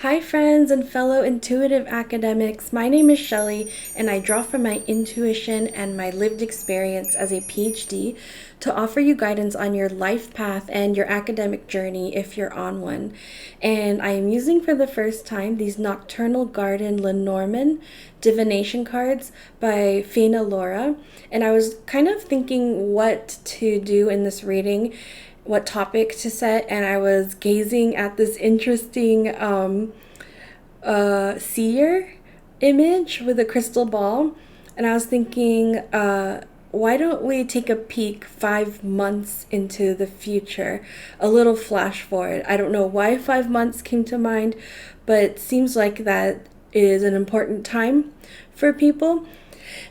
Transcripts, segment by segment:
Hi friends and fellow intuitive academics, my name is Shelly and I draw from my intuition and my lived experience as a PhD to offer you guidance on your life path and your academic journey if you're on one. And I am using for the first time these Nocturnal Garden Lenormand divination cards by Fina Laura, and I was kind of thinking what to do in this reading, what topic to set, and I was gazing at this interesting seer image with a crystal ball, and I was thinking, why don't we take a peek 5 months into the future, a little flash forward. I don't know why 5 months came to mind, but it seems like that is an important time for people.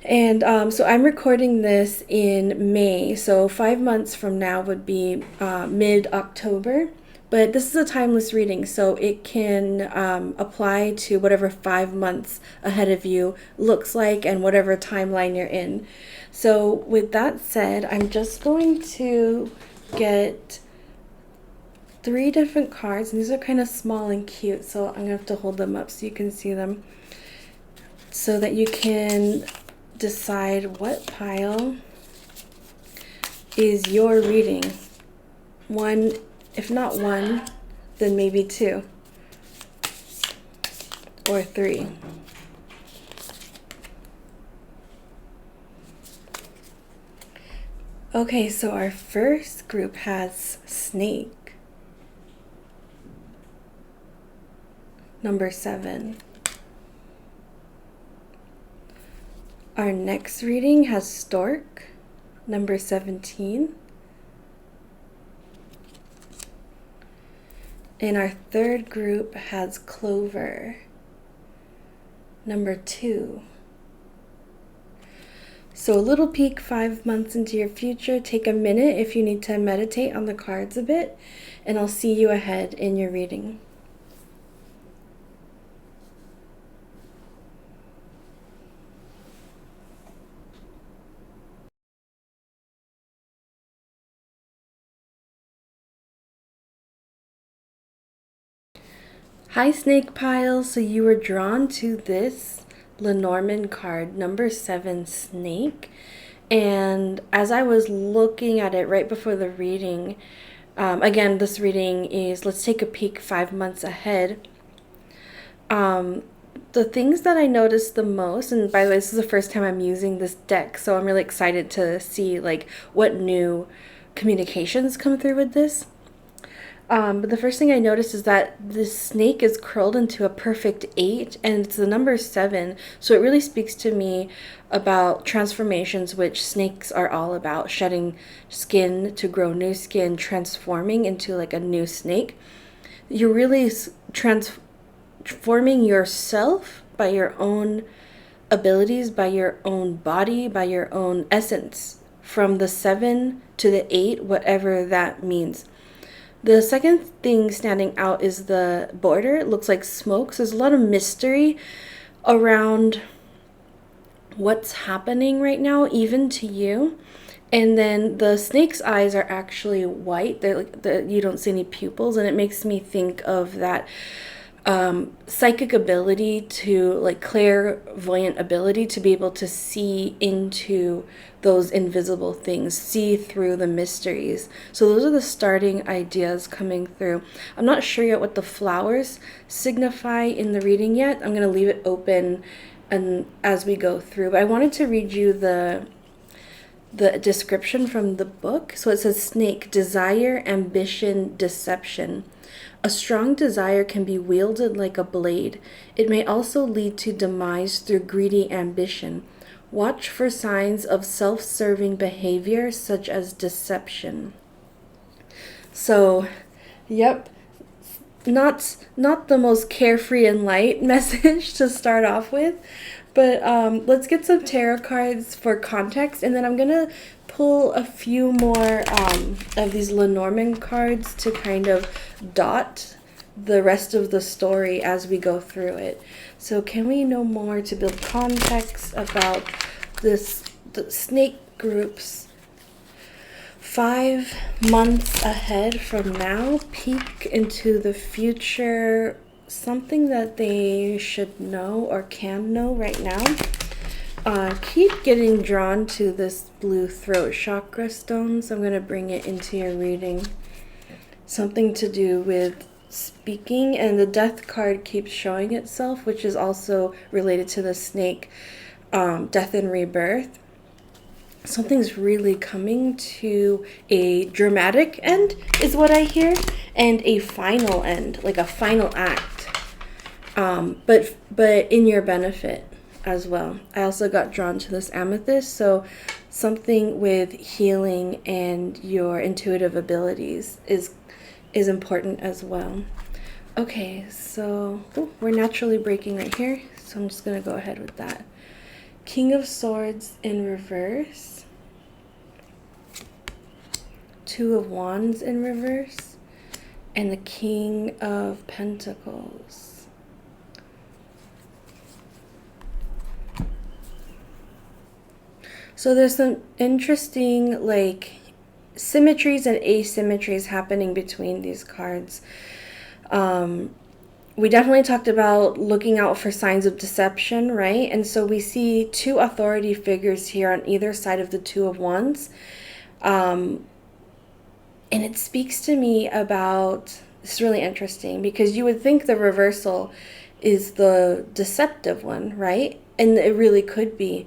And so I'm recording this in May, so 5 months from now would be mid-October. But this is a timeless reading, so it can apply to whatever 5 months ahead of you looks like and whatever timeline you're in. So with that said, I'm just going to get 3 different cards, and these are kind of small and cute, so I'm going to have to hold them up so you can see them, so that you can decide what pile is your reading. One, if not one, then maybe 2 or 3. Okay, so our first group has snake, number 7. Our next reading has stork, number 17. And our third group has clover, number 2. So a little peek 5 months into your future. Take a minute if you need to meditate on the cards a bit, and I'll see you ahead in your reading. Hi Snake Pile, so you were drawn to this Lenormand card, number 7, snake. And as I was looking at it right before the reading, again, this reading is, let's take a peek 5 months ahead. The things that I noticed the most, and by the way, this is the first time I'm using this deck, so I'm really excited to see like what new communications come through with this. But the first thing I noticed is that this snake is curled into a perfect 8, and it's the number 7. So it really speaks to me about transformations, which snakes are all about: shedding skin to grow new skin, transforming into like a new snake. You're really transforming yourself by your own abilities, by your own body, by your own essence, from the 7 to the 8, whatever that means. The second thing standing out is the border. It looks like smoke. So there's a lot of mystery around what's happening right now, even to you. And then the snake's eyes are actually white. They're like you don't see any pupils, and it makes me think of that psychic ability to, like, clairvoyant ability to be able to see into those invisible things, see through the mysteries. So those are the starting ideas coming through. I'm not sure yet what the flowers signify in the reading yet. I'm going to leave it open and as we go through, but I wanted to read you the description from the book. So it says, snake, desire, ambition, deception. A strong desire can be wielded like a blade. It may also lead to demise through greedy ambition. Watch for signs of self-serving behavior such as deception. So, yep, not the most carefree and light message to start off with, but let's get some tarot cards for context, and then I'm gonna pull a few more of these Lenormand cards to kind of dot the rest of the story as we go through it. So can we know more to build context about the snake groups 5 months ahead from now? Peek into the future something that they should know or can know right now. Keep getting drawn to this blue throat chakra stone, so I'm going to bring it into your reading. Something to do with speaking, and the death card keeps showing itself, which is also related to the snake, death and rebirth. Something's really coming to a dramatic end is what I hear, and a final end, like a final act, but in your benefit as well. I also got drawn to this amethyst, so something with healing and your intuitive abilities is important as well. Okay, so we're naturally breaking right here, so I'm just going to go ahead with that. King of Swords in reverse, Two of Wands in reverse, and the King of Pentacles. So there's some interesting like symmetries and asymmetries happening between these cards. We definitely talked about looking out for signs of deception, right? And so we see two authority figures here on either side of the Two of Wands. And it speaks to me about, it's really interesting because you would think the reversal is the deceptive one, right? And it really could be.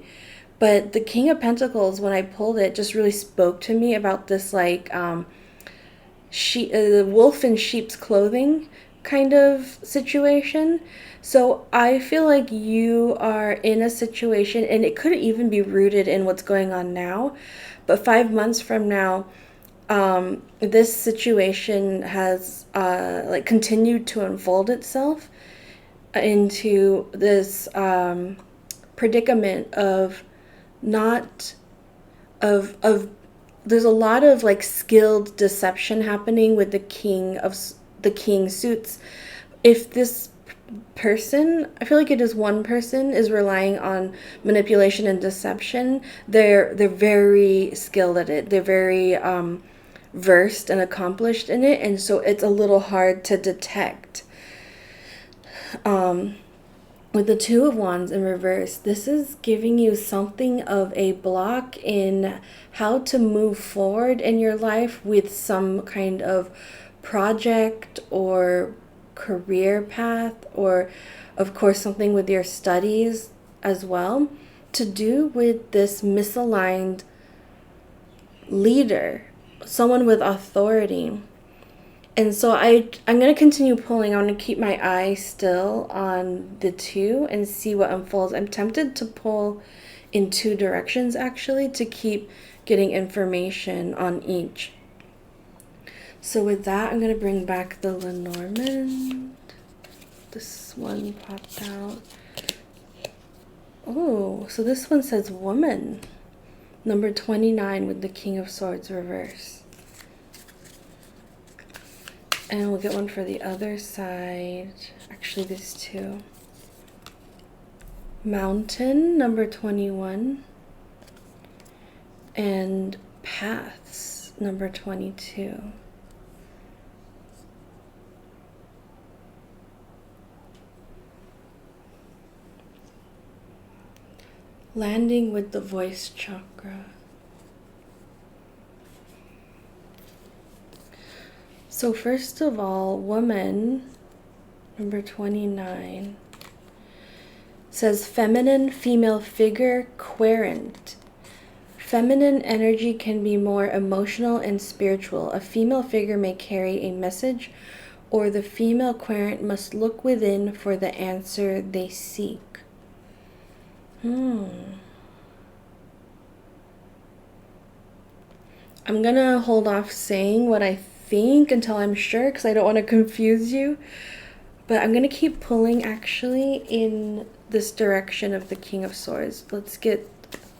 But the King of Pentacles, when I pulled it, just really spoke to me about this like wolf in sheep's clothing kind of situation. So I feel like you are in a situation, and it could even be rooted in what's going on now, but 5 months from now, this situation has like continued to unfold itself into this predicament of there's a lot of like skilled deception happening with the king suits. If this person, I feel like it is one person, is relying on manipulation and deception, they're very skilled at it. They're very versed and accomplished in it, and so it's a little hard to detect. With the Two of Wands in reverse, this is giving you something of a block in how to move forward in your life with some kind of project or career path, or of course something with your studies as well, to do with this misaligned leader, someone with authority. And so I'm going to continue pulling. I'm going to keep my eye still on the two and see what unfolds. I'm tempted to pull in two directions, actually, to keep getting information on each. So with that, I'm going to bring back the Lenormand. This one popped out. Oh, so this one says woman. Number 29 with the King of Swords reverse. And we'll get one for the other side. Actually, there's two. Mountain, number 21. And Paths, number 22. Landing with the voice chakra. So first of all, woman, number 29, says feminine, female figure, querent. Feminine energy can be more emotional and spiritual. A female figure may carry a message, or the female querent must look within for the answer they seek. I'm gonna hold off saying what I think until I'm sure, because I don't want to confuse you. But I'm gonna keep pulling actually in this direction of the King of Swords. Let's get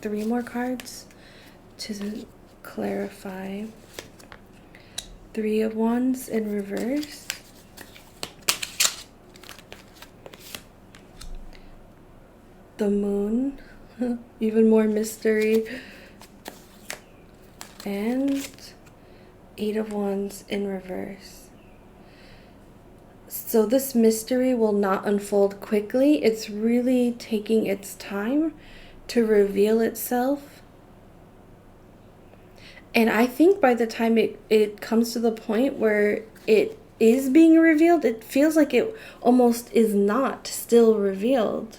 3 more cards to clarify. 3 of Wands in reverse. The Moon, even more mystery. And 8 of Wands in reverse. So this mystery will not unfold quickly. It's really taking its time to reveal itself. And I think by the time it comes to the point where it is being revealed, it feels like it almost is not still revealed.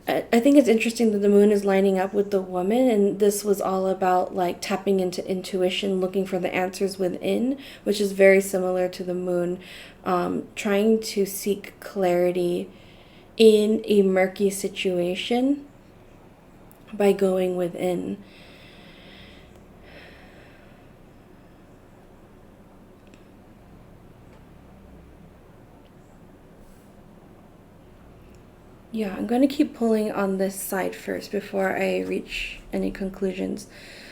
I think it's interesting that the moon is lining up with the woman, and this was all about like tapping into intuition, looking for the answers within, which is very similar to the moon, trying to seek clarity in a murky situation by going within. Yeah, I'm going to keep pulling on this side first before I reach any conclusions.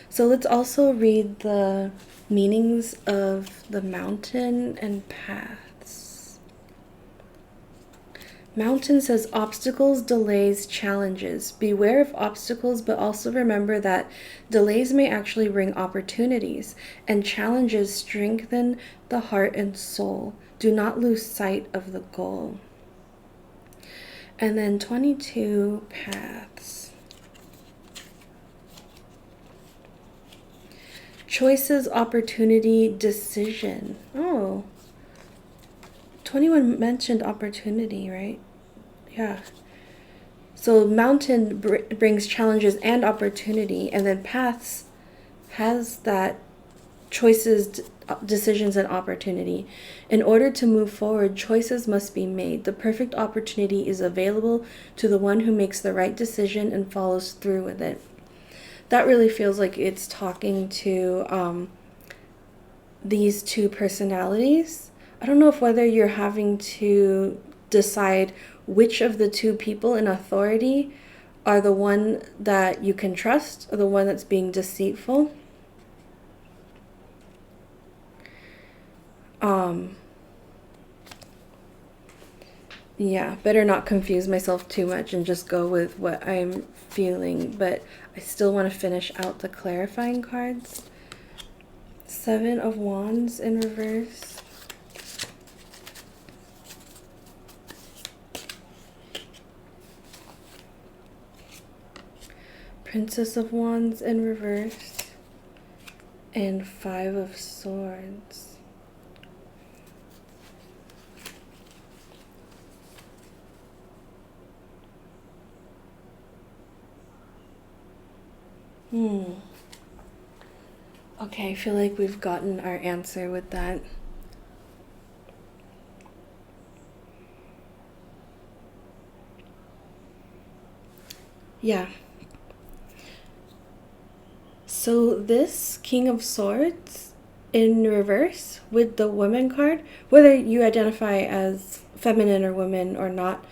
So let's also read the meanings of the mountain and paths. Mountain says obstacles, delays, challenges. Beware of obstacles, but also remember that delays may actually bring opportunities, and challenges strengthen the heart and soul. Do not lose sight of the goal. And then 22 paths. Choices, opportunity, decision. Oh, 21 mentioned opportunity, right? Yeah. So mountain brings challenges and opportunity, and then paths has that choices, decisions, and opportunity. In order to move forward, choices must be made. The perfect opportunity is available to the one who makes the right decision and follows through with it. That really feels like it's talking to these two personalities. I don't know if whether you're having to decide which of the two people in authority are the one that you can trust or the one that's being deceitful. Yeah, better not confuse myself too much and just go with what I'm feeling, but I still want to finish out the clarifying cards. 7 of Wands in reverse. Princess of Wands in reverse. And 5 of Swords. Okay, I feel like we've gotten our answer with that. Yeah. So this King of Swords in reverse with the Woman card, whether you identify as feminine or woman or not,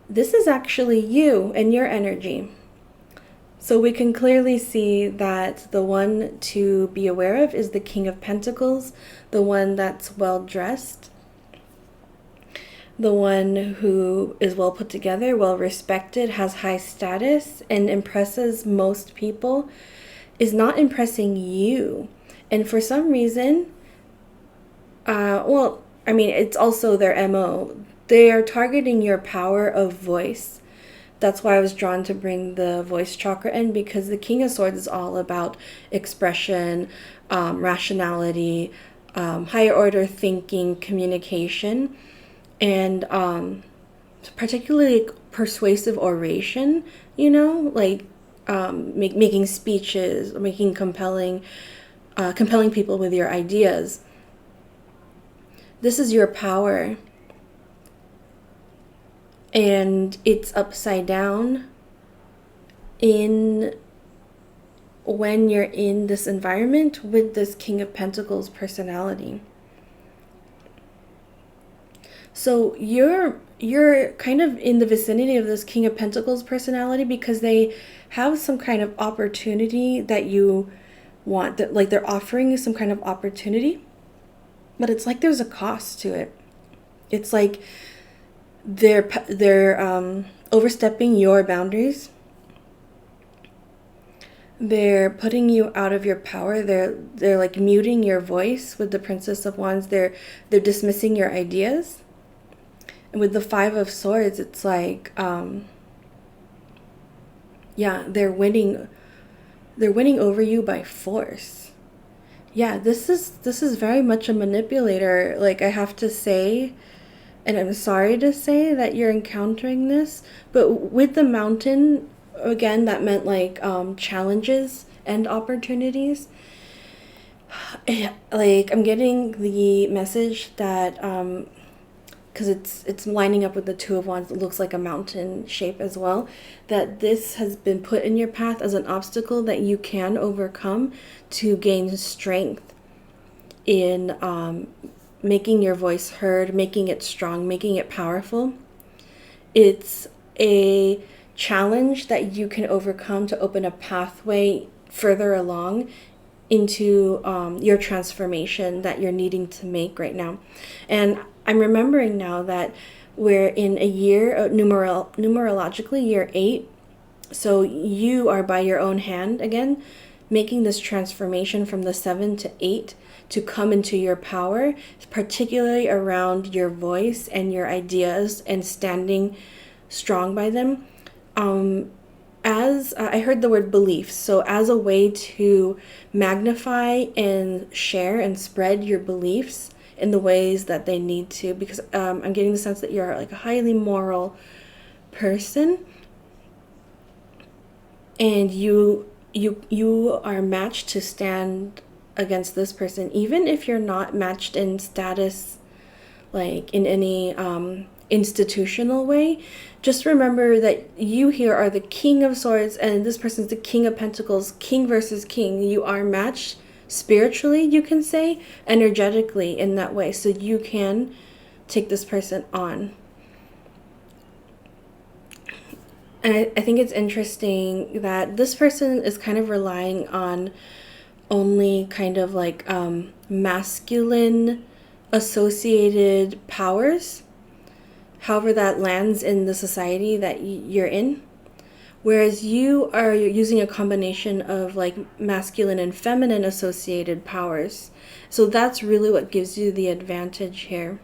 this is actually you and your energy. So we can clearly see that the one to be aware of is the King of Pentacles, the one that's well dressed, the one who is well put together, well respected, has high status, and impresses most people, is not impressing you. And for some reason, it's also their MO. They are targeting your power of voice. That's why I was drawn to bring the voice chakra in, because the King of Swords is all about expression, rationality, higher order thinking, communication, and particularly persuasive oration, making speeches, making compelling people with your ideas. This is your power. And it's upside down when you're in this environment with this King of Pentacles personality. So you're kind of in the vicinity of this King of Pentacles personality because they have some kind of opportunity that you want, that like they're offering you some kind of opportunity, but it's like there's a cost to it. It's like they're overstepping your boundaries. They're putting you out of your power. They're like muting your voice with the Princess of Wands. They're dismissing your ideas. And with the Five of Swords, it's like yeah, they're winning over you by force. Yeah, this is very much a manipulator. Like, I have to say, and I'm sorry to say that you're encountering this, but with the Mountain, again, that meant like challenges and opportunities. Like, I'm getting the message that because it's lining up with the Two of Wands, it looks like a mountain shape as well, that this has been put in your path as an obstacle that you can overcome to gain strength in making your voice heard, making it strong, making it powerful. It's a challenge that you can overcome to open a pathway further along into your transformation that you're needing to make right now. And I'm remembering now that we're in a year, numerologically, year 8. So you are by your own hand again, making this transformation from the 7 to 8 to come into your power, particularly around your voice and your ideas and standing strong by them. As I heard the word beliefs, so as a way to magnify and share and spread your beliefs in the ways that they need to, because I'm getting the sense that you're like a highly moral person, and you are matched to stand against this person, even if you're not matched in status, like in any institutional way. Just remember that you here are the King of Swords and this person's the King of Pentacles. King versus king. You are matched spiritually, you can say, energetically in that way, so you can take this person on. And I think it's interesting that this person is kind of relying on only kind of like masculine associated powers, however that lands in the society that you're in. Whereas you are using a combination of like masculine and feminine associated powers. So that's really what gives you the advantage here.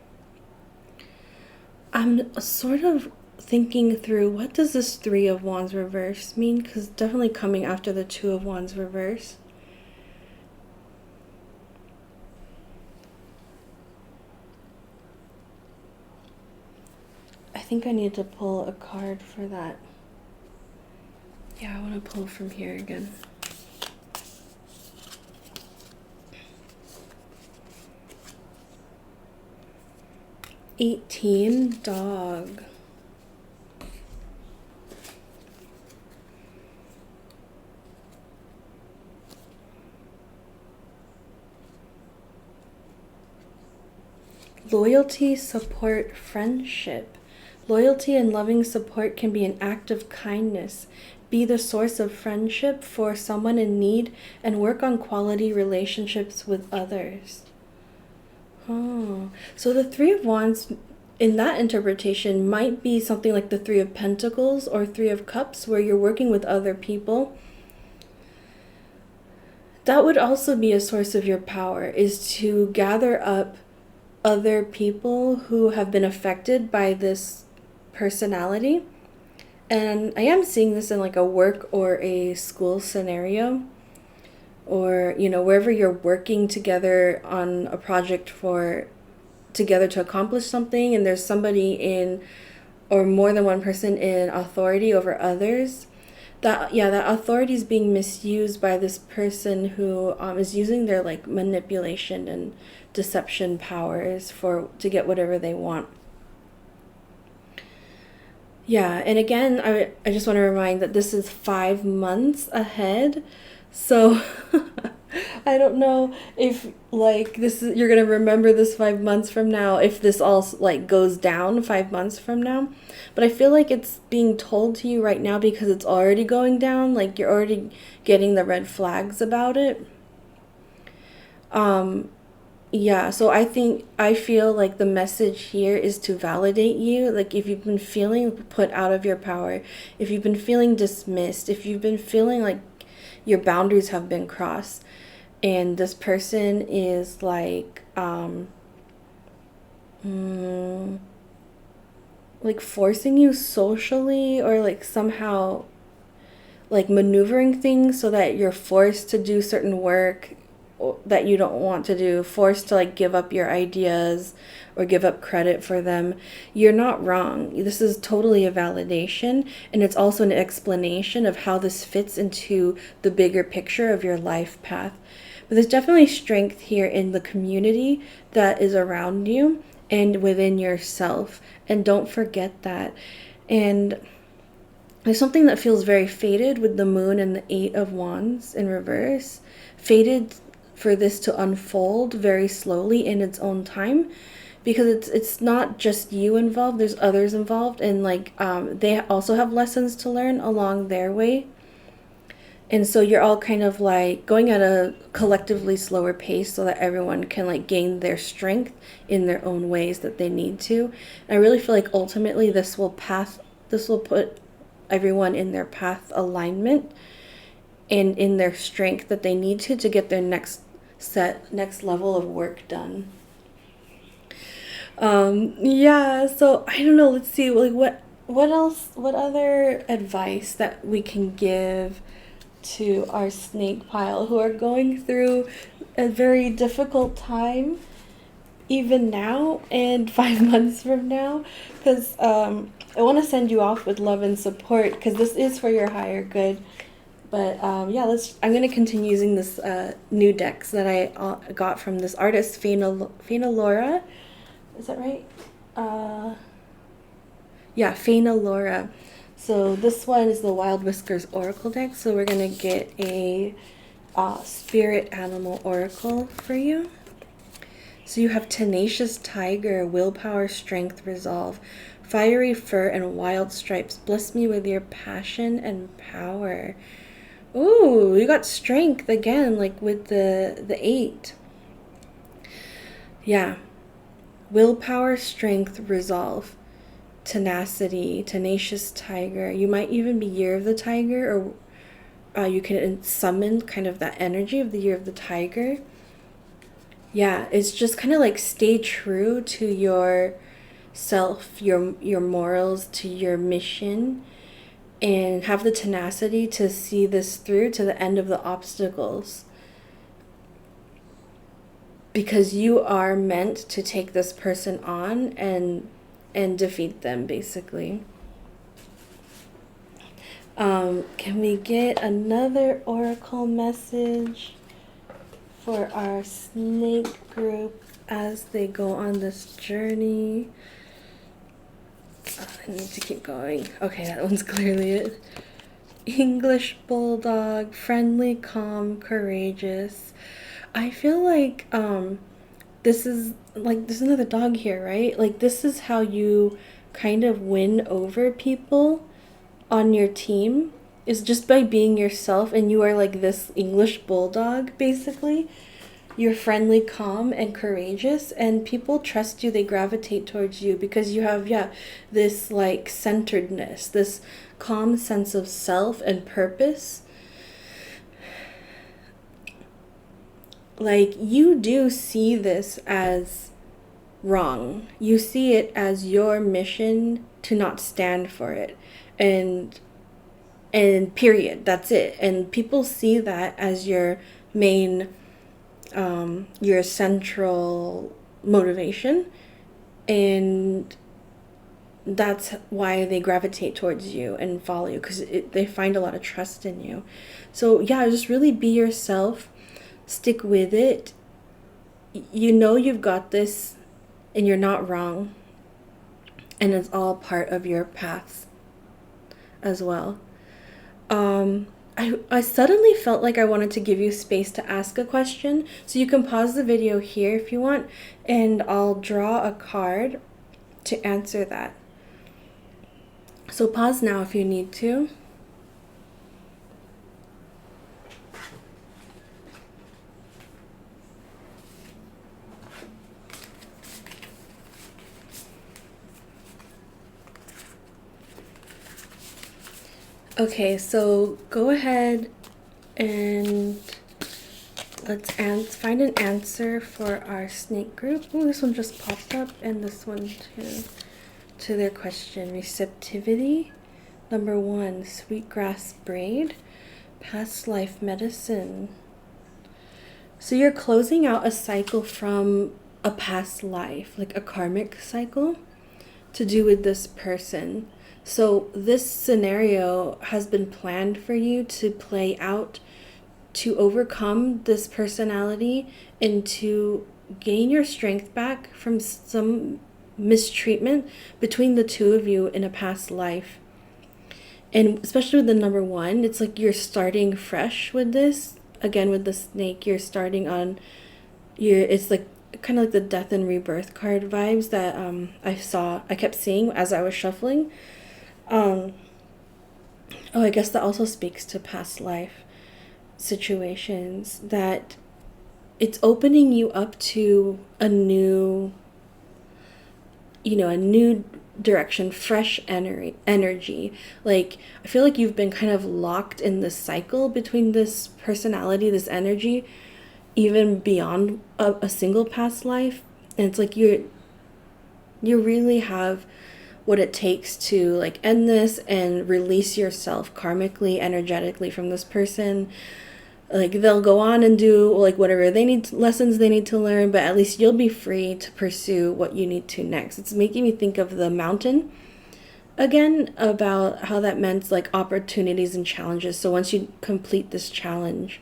I'm sort of thinking through, what does this Three of Wands reverse mean? Because definitely coming after the Two of Wands reverse. I think I need to pull a card for that. Yeah, I want to pull from here again. $18, dog. Loyalty, support, friendship. Loyalty and loving support can be an act of kindness. Be the source of friendship for someone in need and work on quality relationships with others. Oh, so the Three of Wands in that interpretation might be something like the Three of Pentacles or Three of Cups, where you're working with other people. That would also be a source of your power, is to gather up other people who have been affected by this personality. And I am seeing this in like a work or a school scenario, or wherever you're working together on a project together to accomplish something, and there's somebody in, or more than one person in authority over others. That authority is being misused by this person who is using their like manipulation and deception powers to get whatever they want. Yeah, and again, I just want to remind that this is 5 months ahead. So I don't know if like you're going to remember this 5 months from now, if this all like goes down 5 months from now. But I feel like it's being told to you right now because it's already going down. Like, you're already getting the red flags about it. Yeah, so I feel like the message here is to validate you. Like, if you've been feeling put out of your power, if you've been feeling dismissed, if you've been feeling like your boundaries have been crossed, and this person is like forcing you socially, or like somehow like maneuvering things so that you're forced to do certain work that you don't want to do, forced to like give up your ideas or give up credit for them. You're not wrong. This is totally a validation, and it's also an explanation of how this fits into the bigger picture of your life path. But there's definitely strength here in the community that is around you and within yourself. And don't forget that. And there's something that feels very fated with the moon and the Eight of Wands in reverse. Fated for this to unfold very slowly in its own time, because it's not just you involved, there's others involved, and like they also have lessons to learn along their way. And so you're all kind of like going at a collectively slower pace so that everyone can like gain their strength in their own ways that they need to. And I really feel like ultimately this will put everyone in their path alignment and in their strength that they need to get their next level of work done. Yeah, so I don't know, let's see, like what other advice that we can give to our snake pile who are going through a very difficult time even now and 5 months from now, because I want to send you off with love and support, because this is for your higher good. But yeah, I'm going to continue using this new decks that I got from this artist, Faina Laura. Is that right? Yeah, Faina Laura. So this one is the Wild Whiskers Oracle deck. So we're going to get a Spirit Animal Oracle for you. So you have Tenacious Tiger, Willpower, Strength, Resolve, Fiery Fur, and Wild Stripes. Bless me with your passion and power. Ooh, you got Strength again, like with the 8. Yeah. Willpower, Strength, Resolve, Tenacity, Tenacious Tiger. You might even be Year of the Tiger, or you can summon kind of that energy of the Year of the Tiger. Yeah, it's just kind of like stay true to your self, your morals, to your mission, and have the tenacity to see this through to the end of the obstacles. Because you are meant to take this person on and defeat them, basically. Can we get another oracle message for our snake group as they go on this journey? I need to keep going. Okay, that one's clearly it. English Bulldog, friendly, calm, courageous. I feel like there's another dog here, right? Like this is how you kind of win over people on your team, is just by being yourself, and you are like this English Bulldog, basically. You're friendly, calm, and courageous, and people trust you, they gravitate towards you because you have, this like centeredness, this calm sense of self and purpose. Like, you do see this as wrong. You see it as your mission to not stand for it. And period, that's it. And people see that as your main, your central motivation. And that's why they gravitate towards you and follow you, because they find a lot of trust in you. So yeah, just really be yourself. Stick with it. You know you've got this, and you're not wrong. And it's all part of your path as well. I suddenly felt like I wanted to give you space to ask a question. So you can pause the video here if you want, and I'll draw a card to answer that. So pause now if you need to. Okay, so go ahead And let's find an answer for our snake group. Oh, this one just popped up, and this one too. To their question, receptivity. Number 1, sweetgrass braid, past life medicine. So you're closing out a cycle from a past life, like a karmic cycle, to do with this person. So this scenario has been planned for you to play out, to overcome this personality and to gain your strength back from some mistreatment between the two of you in a past life. And especially with the number 1, it's like you're starting fresh with this. Again, with the snake, you're starting on it's like kind of like the death and rebirth card vibes that I kept seeing as I was shuffling. Oh, I guess that also speaks to past life situations, that it's opening you up to a new direction, fresh energy. Like, I feel like you've been kind of locked in this cycle between this personality, this energy, even beyond a single past life. And it's like you really have what it takes to like end this and release yourself karmically, energetically from this person. Like, they'll go on and do like whatever lessons they need to learn, but at least you'll be free to pursue what you need to next. It's making me think of the mountain again, about how that meant like opportunities and challenges. So once you complete this challenge,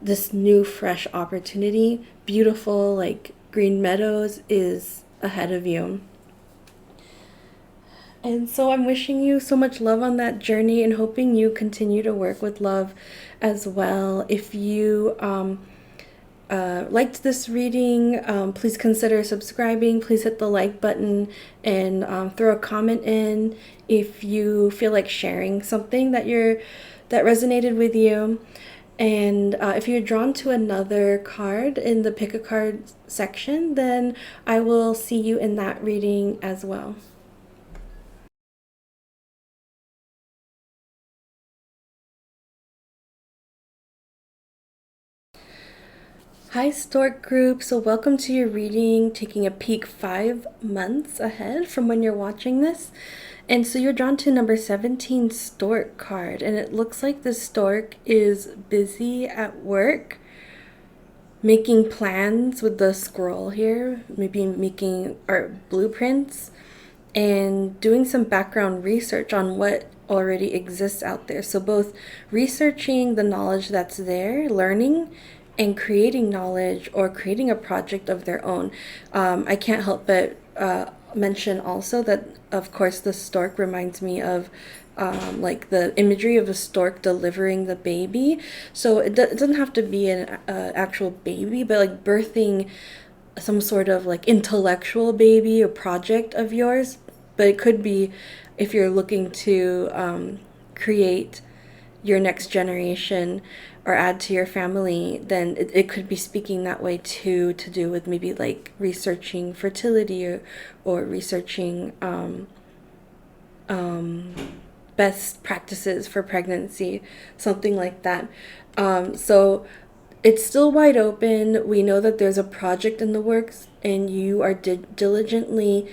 this new fresh opportunity, beautiful like green meadows, is ahead of you. And so I'm wishing you so much love on that journey and hoping you continue to work with love as well. If you liked this reading, please consider subscribing. Please hit the like button and throw a comment in if you feel like sharing something that resonated with you. And if you're drawn to another card in the pick a card section, then I will see you in that reading as well. Hi Stork group, so welcome to your reading, taking a peek 5 months ahead from when you're watching this. And so you're drawn to number 17 Stork card, and it looks like the Stork is busy at work making plans with the scroll here, maybe making art blueprints and doing some background research on what already exists out there. So both researching the knowledge that's there, learning, and creating knowledge or creating a project of their own. I can't help but mention also that, of course, the stork reminds me of like the imagery of a stork delivering the baby. So it doesn't have to be an actual baby, but like birthing some sort of like intellectual baby or project of yours. But it could be, if you're looking to create your next generation or add to your family, then it could be speaking that way too, to do with maybe like researching fertility or researching best practices for pregnancy, something like that. So it's still wide open. We know that there's a project in the works, and you are diligently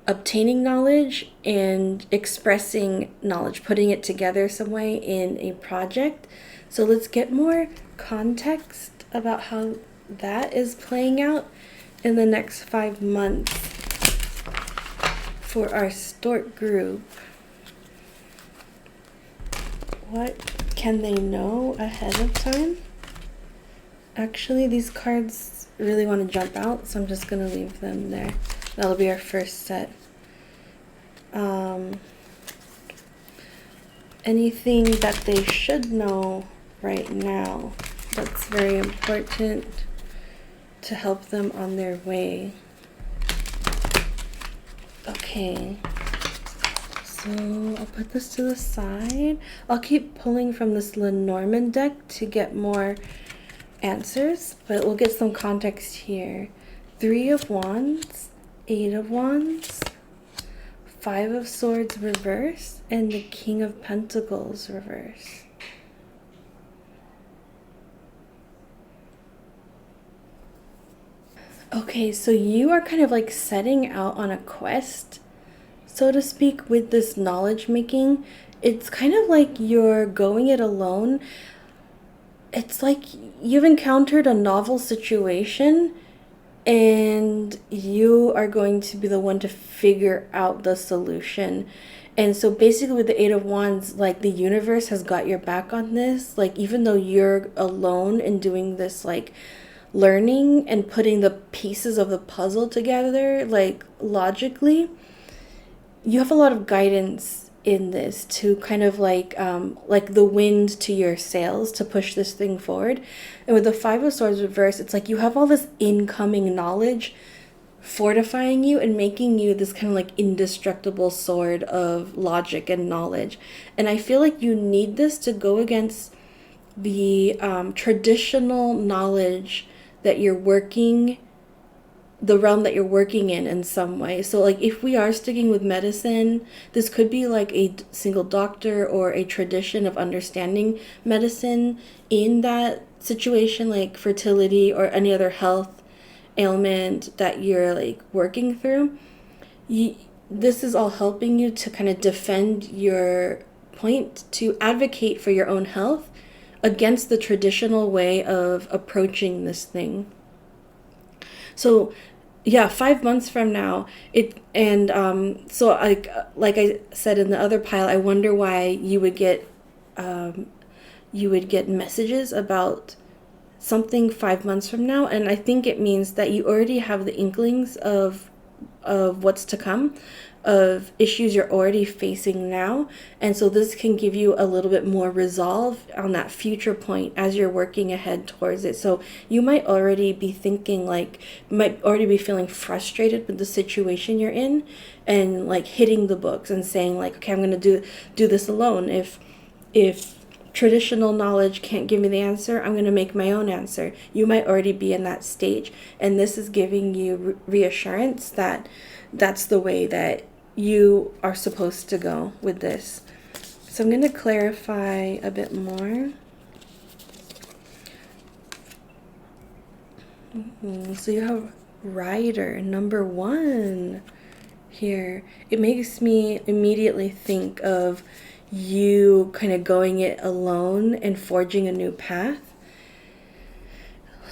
obtaining knowledge and expressing knowledge, putting it together some way in a project. So let's get more context about how that is playing out in the next 5 months for our Stork group. What can they know ahead of time? Actually, these cards really want to jump out, so I'm just going to leave them there. That'll be our first set. Anything that they should know right now that's very important to help them on their way. Okay, so I'll put this to the side. I'll keep pulling from this Lenormand deck to get more answers, but we'll get some context here. 3 of Wands, 8 of Wands, 5 of Swords reverse, and the King of Pentacles reverse. Okay, so you are kind of like setting out on a quest, so to speak, with this knowledge making. It's kind of like you're going it alone. It's like you've encountered a novel situation and you are going to be the one to figure out the solution. And so basically with the 8 of Wands, like the universe has got your back on this. Like even though you're alone in doing this like learning and putting the pieces of the puzzle together like logically, you have a lot of guidance in this to kind of like the wind to your sails to push this thing forward. And with the 5 of Swords reverse, it's like you have all this incoming knowledge fortifying you and making you this kind of like indestructible sword of logic and knowledge. And I feel like you need this to go against the traditional knowledge that you're working, the realm that you're working in some way. So like if we are sticking with medicine, this could be like a single doctor or a tradition of understanding medicine in that situation, like fertility or any other health ailment that you're like working through. This is all helping you to kind of defend your point, to advocate for your own health against the traditional way of approaching this thing. So yeah, 5 months from now, so like I said in the other pile, I wonder why you would get messages about something 5 months from now. And I think it means that you already have the inklings of what's to come, of issues you're already facing now. And so this can give you a little bit more resolve on that future point as you're working ahead towards it. So you might already be thinking like, might already be feeling frustrated with the situation you're in and like hitting the books and saying like, okay, I'm going to do this alone. If traditional knowledge can't give me the answer, I'm going to make my own answer. You might already be in that stage, and this is giving you reassurance that that's the way that you are supposed to go with this. So I'm going to clarify a bit more. So you have Rider, number 1 here. It makes me immediately think of you kind of going it alone and forging a new path.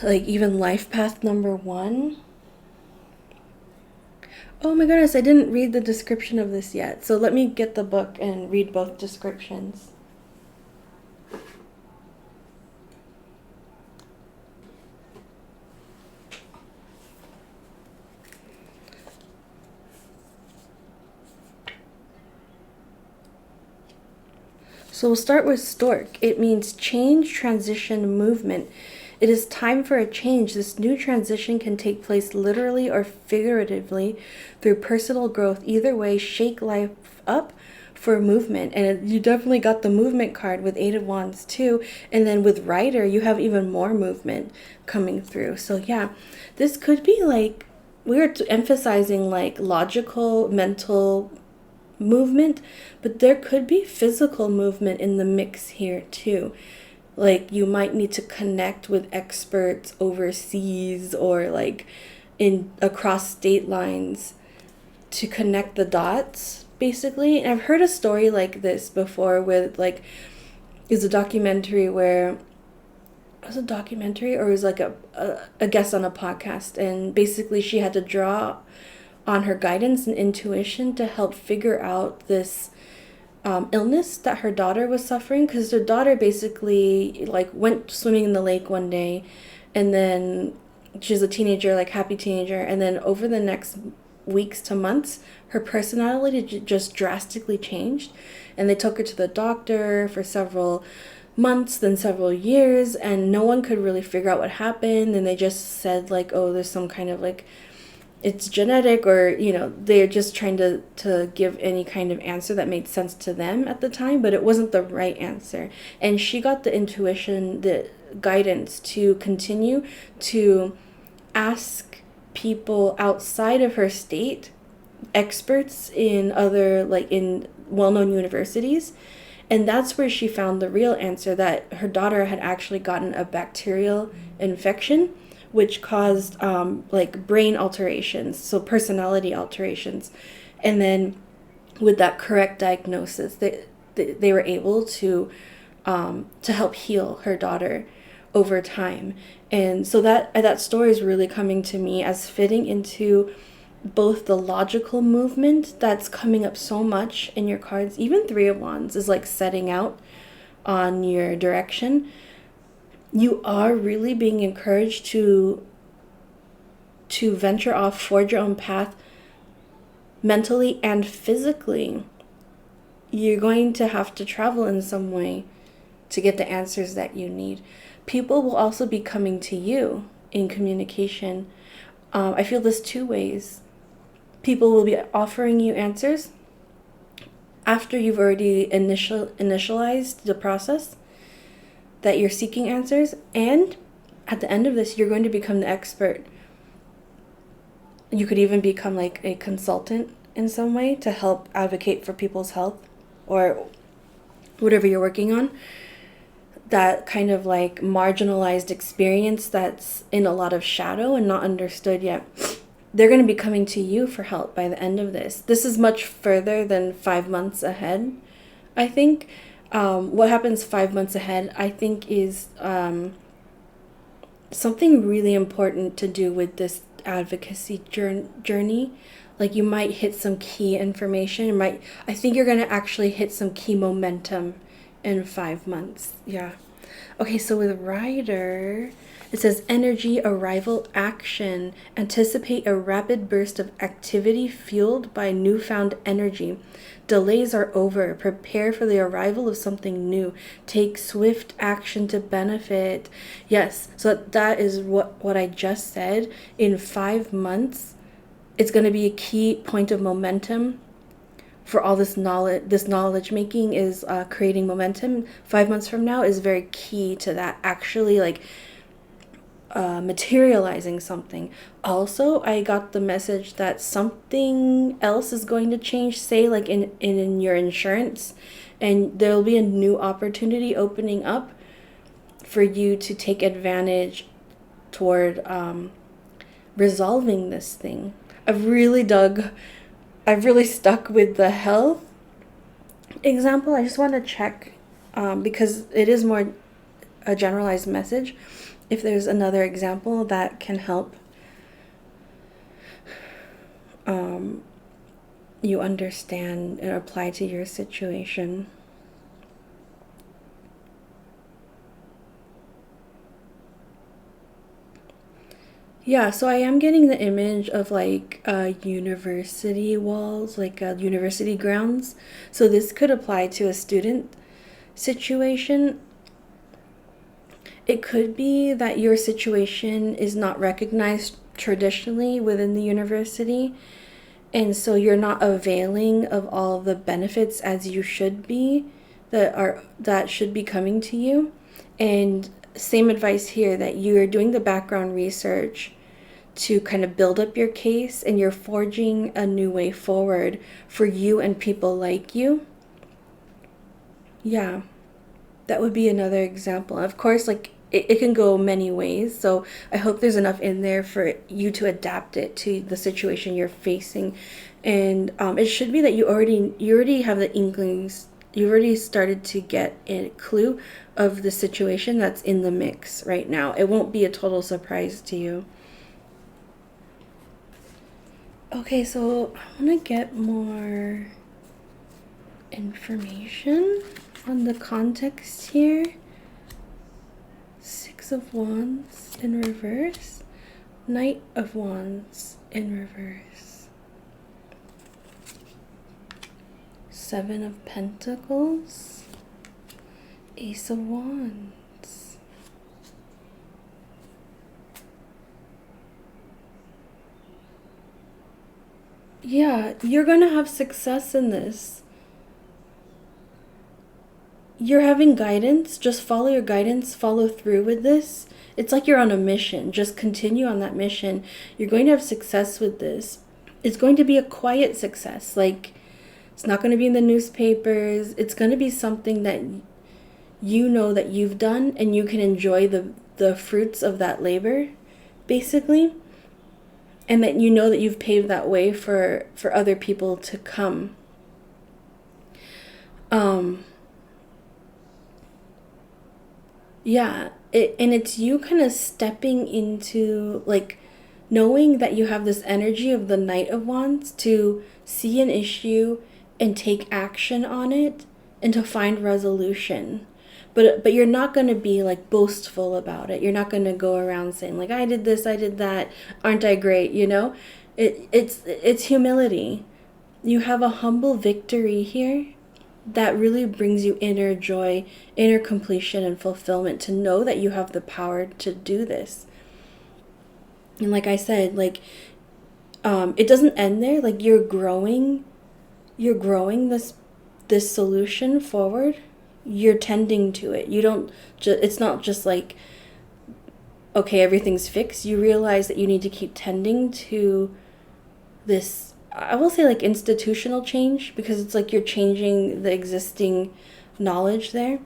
Like even life path number 1. Oh my goodness, I didn't read the description of this yet. So let me get the book and read both descriptions. So we'll start with Stork. It means change, transition, movement. It is time for a change. This new transition can take place literally or figuratively through personal growth. Either way, shake life up for movement. And you definitely got the movement card with 8 of Wands too. And then with Rider, you have even more movement coming through. So yeah, this could be like, we're emphasizing like logical, mental movement, but there could be physical movement in the mix here too. Like you might need to connect with experts overseas or like in across state lines to connect the dots basically. And I've heard a story like this before with like, is a documentary where it was a documentary or it was like a guest on a podcast, and basically she had to draw on her guidance and intuition to help figure out this illness that her daughter was suffering, because her daughter basically like went swimming in the lake one day, and then she's a teenager, like happy teenager, and then over the next weeks to months her personality just drastically changed, and they took her to the doctor for several months, then several years, and no one could really figure out what happened. And they just said like, oh, there's some kind of like, it's genetic, or they're just trying to give any kind of answer that made sense to them at the time, but it wasn't the right answer. And she got the intuition, the guidance to continue to ask people outside of her state, experts in other like in well-known universities. And that's where she found the real answer, that her daughter had actually gotten a bacterial infection which caused like brain alterations, so personality alterations. And then with that correct diagnosis, they were able to help heal her daughter over time. And so that story is really coming to me as fitting into both the logical movement that's coming up so much in your cards. Even Three of Wands is like setting out on your direction. You are really being encouraged to venture off, forge your own path, mentally and physically. You're going to have to travel in some way to get the answers that you need. People will also be coming to you in communication. I feel this two ways. People will be offering you answers after you've already initialized the process that you're seeking answers, and at the end of this, you're going to become the expert. You could even become like a consultant in some way to help advocate for people's health or whatever you're working on. That kind of like marginalized experience that's in a lot of shadow and not understood yet. They're going to be coming to you for help by the end of this. This is much further than 5 months ahead, I think. What happens 5 months ahead, I think, is something really important to do with this advocacy journey. Like you might hit some key information. I think you're going to actually hit some key momentum in 5 months. Yeah. Okay, so with Rider, it says energy, arrival, action. Anticipate a rapid burst of activity fueled by newfound energy. Delays are over. Prepare for the arrival of something new. Take swift action to benefit. Yes, so that is what I just said. In 5 months, it's going to be a key point of momentum for all this knowledge. This knowledge making is creating momentum. 5 months from now is very key to that actually like materializing something. Also, I got the message that something else is going to change, say like in your insurance, and there'll be a new opportunity opening up for you to take advantage toward resolving this thing. I've really stuck with the health example. I just want to check because it is more a generalized message. If there's another example that can help you understand and apply to your situation. Yeah, so I am getting the image of like university walls, like university grounds. So this could apply to a student situation. It could be that your situation is not recognized traditionally within the university, and so you're not availing of all the benefits as you should be that should be coming to you. And same advice here, that you're doing the background research to kind of build up your case, and you're forging a new way forward for you and people like you. Yeah, that would be another example. Of course, like it can go many ways, so I hope there's enough in there for you to adapt it to the situation you're facing. And it should be that you already have the inklings. You already started to get a clue of the situation that's in the mix right now. It won't be a total surprise to you. Okay, so I want to get more information on the context here. 6 of Wands in reverse, Knight of Wands in reverse, 7 of Pentacles, Ace of Wands. Yeah, you're going to have success in this. You're having guidance. Just follow your guidance. Follow through with this. It's like you're on a mission. Just continue on that mission. You're going to have success with this. It's going to be a quiet success. Like, it's not going to be in the newspapers. It's going to be something that you know that you've done, and you can enjoy the fruits of that labor basically, and that you know that you've paved that way for other people to come. Yeah, and it's you kind of stepping into, like, knowing that you have this energy of the Knight of Wands to see an issue and take action on it and to find resolution. But you're not going to be like boastful about it. You're not going to go around saying like, I did this, I did that, aren't I great, you know? It's humility. You have a humble victory here that really brings you inner joy, inner completion and fulfillment to know that you have the power to do this. And like I said, like, it doesn't end there. Like, you're growing this solution forward. You're tending to it. You don't it's not just like, okay, everything's fixed. You realize that you need to keep tending to this, I will say, like, institutional change, because it's like you're changing the existing knowledge there.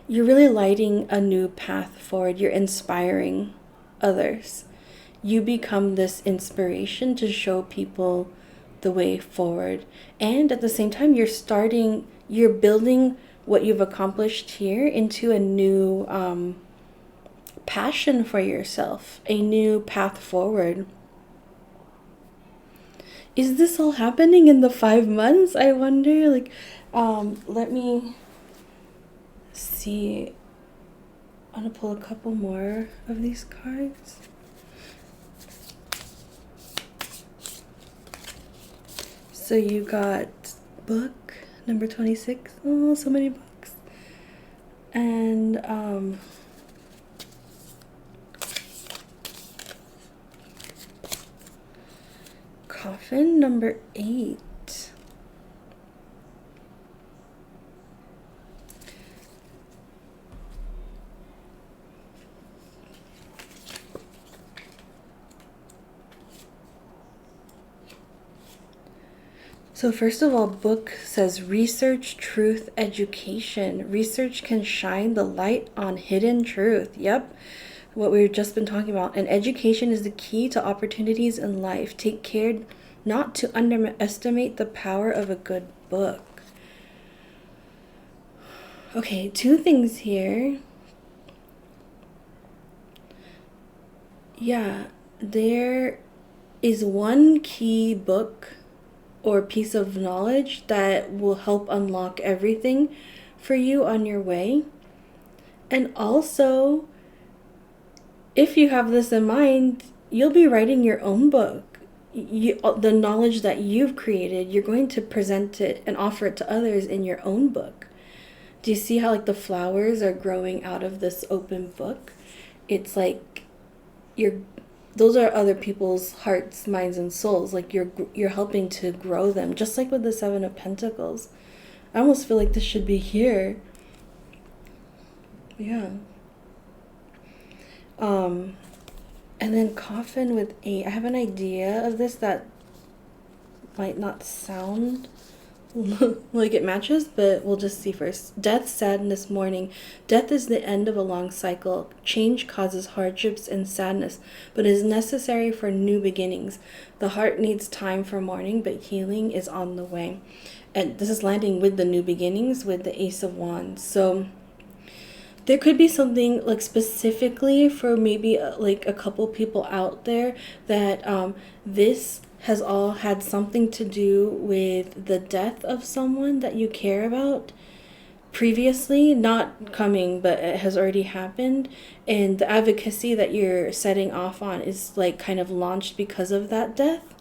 You're really lighting a new path forward. You're inspiring others. You become this inspiration to show people the way forward. And at the same time, you're building what you've accomplished here into a new passion for yourself, a new path forward. Is this all happening in the 5 months? I wonder. Like, let me see. I'm gonna pull a couple more of these cards. So you got book number 26. Oh, so many books. And coffin number 8. So first of all, book says research, truth, education. Research can shine the light on hidden truth. Yep, what we've just been talking about. And education is the key to opportunities in life. Take care not to underestimate the power of a good book. Okay, 2 things here. Yeah, there is one key book or piece of knowledge that will help unlock everything for you on your way. And also, if you have this in mind, you'll be writing your own book. The knowledge that you've created, you're going to present it and offer it to others in your own book. Do you see how, like, the flowers are growing out of this open book? It's like those are other people's hearts, minds, and souls. Like, you're helping to grow them, just like with the 7 of Pentacles. I almost feel like this should be here. Yeah. And then coffin with 8. I have an idea of this that might not sound like it matches, but we'll just see first. Death, sadness, mourning. Death is the end of a long cycle. Change causes hardships and sadness, but is necessary for new beginnings. The heart needs time for mourning, but healing is on the way. And this is landing with the new beginnings with the Ace of Wands. So there could be something, like, specifically for maybe like a couple people out there that this has all had something to do with the death of someone that you care about previously, not coming, but it has already happened. And the advocacy that you're setting off on is, like, kind of launched because of that death.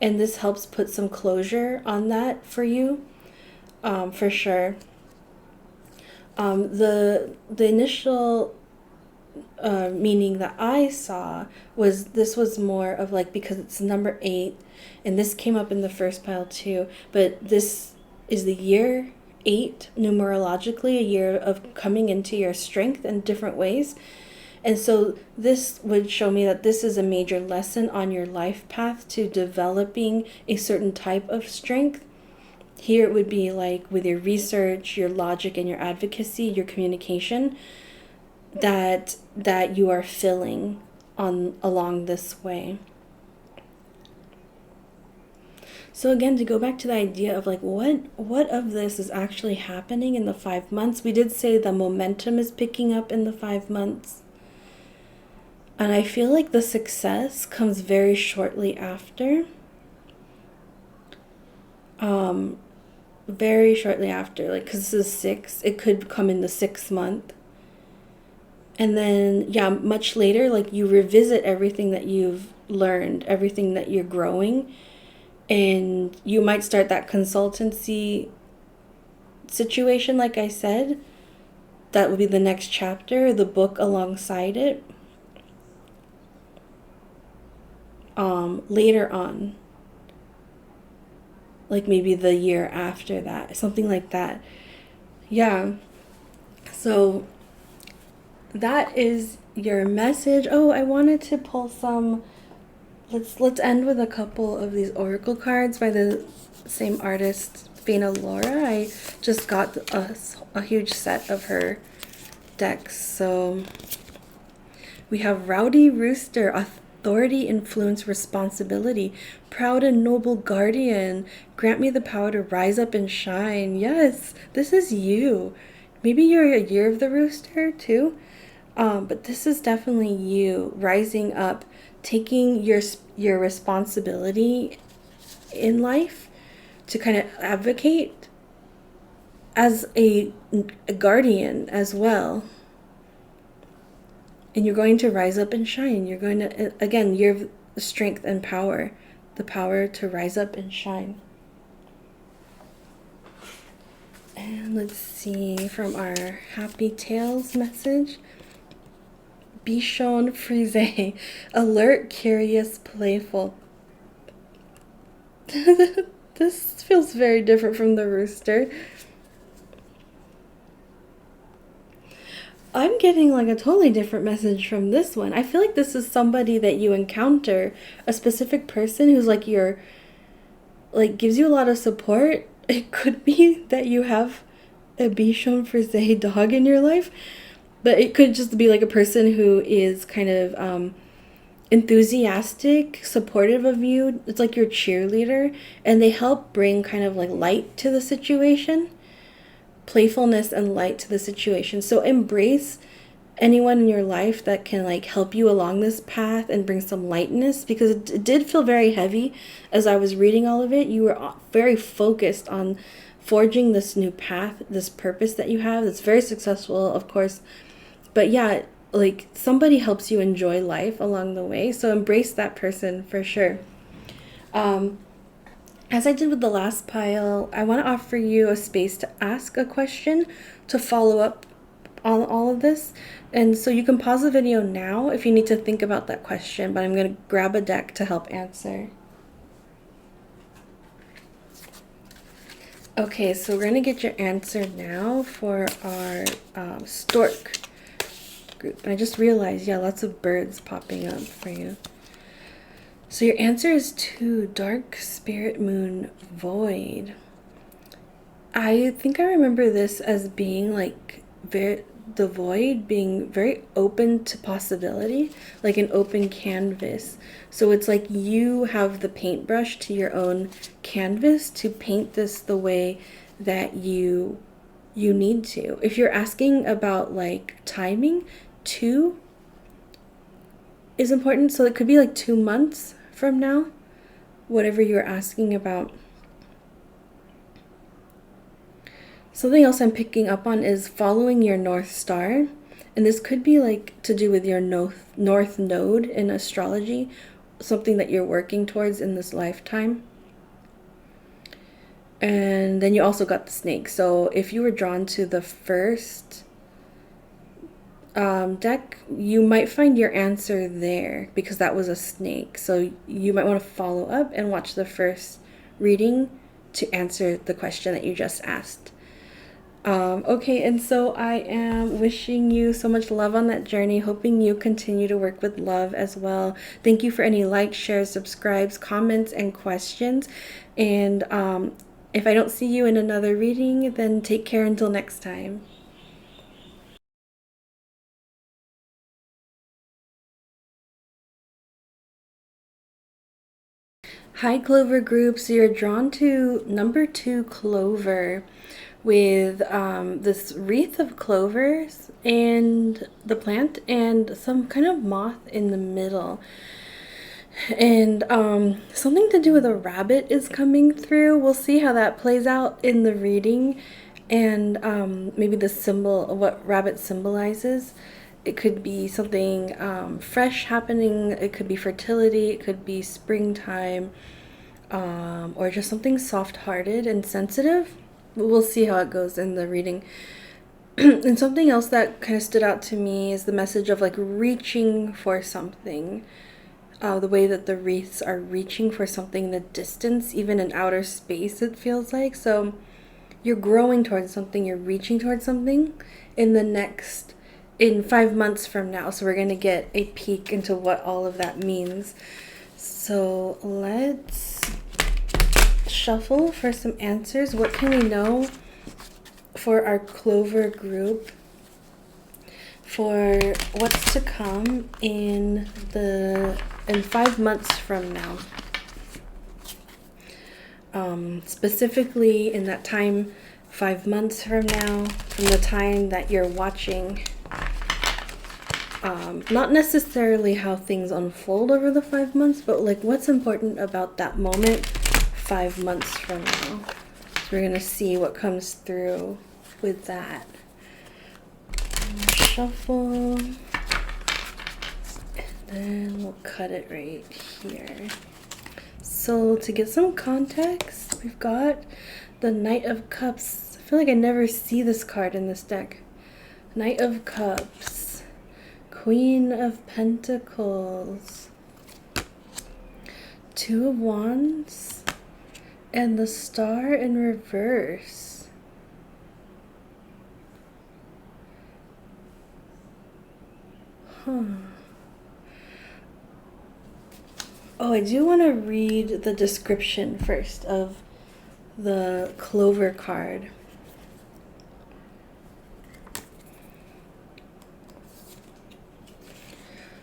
And this helps put some closure on that for you, for sure. The initial meaning that I saw was this was more of, like, because it's number 8, and this came up in the first pile too, but this is the year 8 numerologically, a year of coming into your strength in different ways. And so this would show me that this is a major lesson on your life path to developing a certain type of strength. Here it would be like with your research, your logic, and your advocacy, your communication. that you are feeling on along this way. So again, to go back to the idea of like what of this is actually happening in the 5 months, we did say the momentum is picking up in the 5 months. And I feel like the success comes very shortly after. Very shortly after, like, because this is 6, it could come in the 6th month. And then, yeah, much later, like, you revisit everything that you've learned, everything that you're growing, and you might start that consultancy situation, like I said. That would be the next chapter, the book alongside it. Later on, like maybe the year after that, something like that. Yeah. So that is your message. Oh, I wanted to pull some. Let's end with a couple of these oracle cards by the same artist, Fana Laura. I just got a huge set of her decks. So we have Rowdy Rooster, authority, influence, responsibility, proud and noble guardian. Grant me the power to rise up and shine. Yes, this is you. Maybe you're a year of the rooster too. But this is definitely you rising up, taking your responsibility in life to kind of advocate as a guardian as well. And you're going to rise up and shine. You're going to, again, your strength and power, the power to rise up and shine. And let's see from our Happy Tales message. Bichon Frise, alert, curious, playful. This feels very different from the rooster. I'm getting like a totally different message from this one. I feel like this is somebody that you encounter, a specific person who's like like gives you a lot of support. It could be that you have a Bichon Frise dog in your life, but it could just be like a person who is kind of enthusiastic, supportive of you. It's like your cheerleader, and they help bring kind of like light to the situation, playfulness and light to the situation. So embrace anyone in your life that can like help you along this path and bring some lightness, because it did feel very heavy as I was reading all of it. You were very focused on forging this new path, this purpose that you have. It's very successful, of course. But yeah, like somebody helps you enjoy life along the way. So embrace that person for sure. As I did with the last pile, I want to offer you a space to ask a question to follow up on all of this. And so you can pause the video now if you need to think about that question, but I'm going to grab a deck to help answer. Okay, so we're going to get your answer now for our Stork group. And I just realized, yeah, lots of birds popping up for you. So your answer is 2, Dark Spirit Moon Void. I think I remember this as being like the void being very open to possibility, like an open canvas. So it's like you have the paintbrush to your own canvas to paint this the way that you need to. If you're asking about like timing, 2 is important. So it could be like 2 months from now, whatever you're asking about. Something else I'm picking up on is following your North Star. And this could be like to do with your North Node in astrology, something that you're working towards in this lifetime. And then you also got the snake. So if you were drawn to the first deck, you might find your answer there because that was a snake. So you might want to follow up and watch the first reading to answer the question that you just asked. Okay, and so I am wishing you so much love on that journey, hoping you continue to work with love as well. Thank you for any likes, shares, subscribes, comments, and questions. And if I don't see you in another reading, then take care until next time. Hi, Clover group. So you're drawn to number 2 Clover with this wreath of clovers and the plant and some kind of moth in the middle. And something to do with a rabbit is coming through. We'll see how that plays out in the reading, and maybe the symbol of what rabbit symbolizes. It could be something fresh happening, it could be fertility, it could be springtime, or just something soft hearted and sensitive. We'll see how it goes in the reading. And something else that kind of stood out to me is the message of like reaching for something. The way that the wreaths are reaching for something in the distance, even in outer space, it feels like. So you're growing towards something, you're reaching towards something in 5 months from now. So we're going to get a peek into what all of that means. So let's shuffle for some answers. What can we know for our Clover group for what's to come in 5 months from now? Specifically in that time, 5 months from now, from the time that you're watching. Not necessarily how things unfold over the 5 months, but like what's important about that moment 5 months from now. So we're gonna see what comes through with that. Shuffle, and then we'll cut it right here. So to get some context, we've got the Knight of Cups. I feel like I never see this card in this deck. Knight of Cups, Queen of Pentacles, Two of Wands, and the Star in reverse. Oh, I do want to read the description first of the Clover card.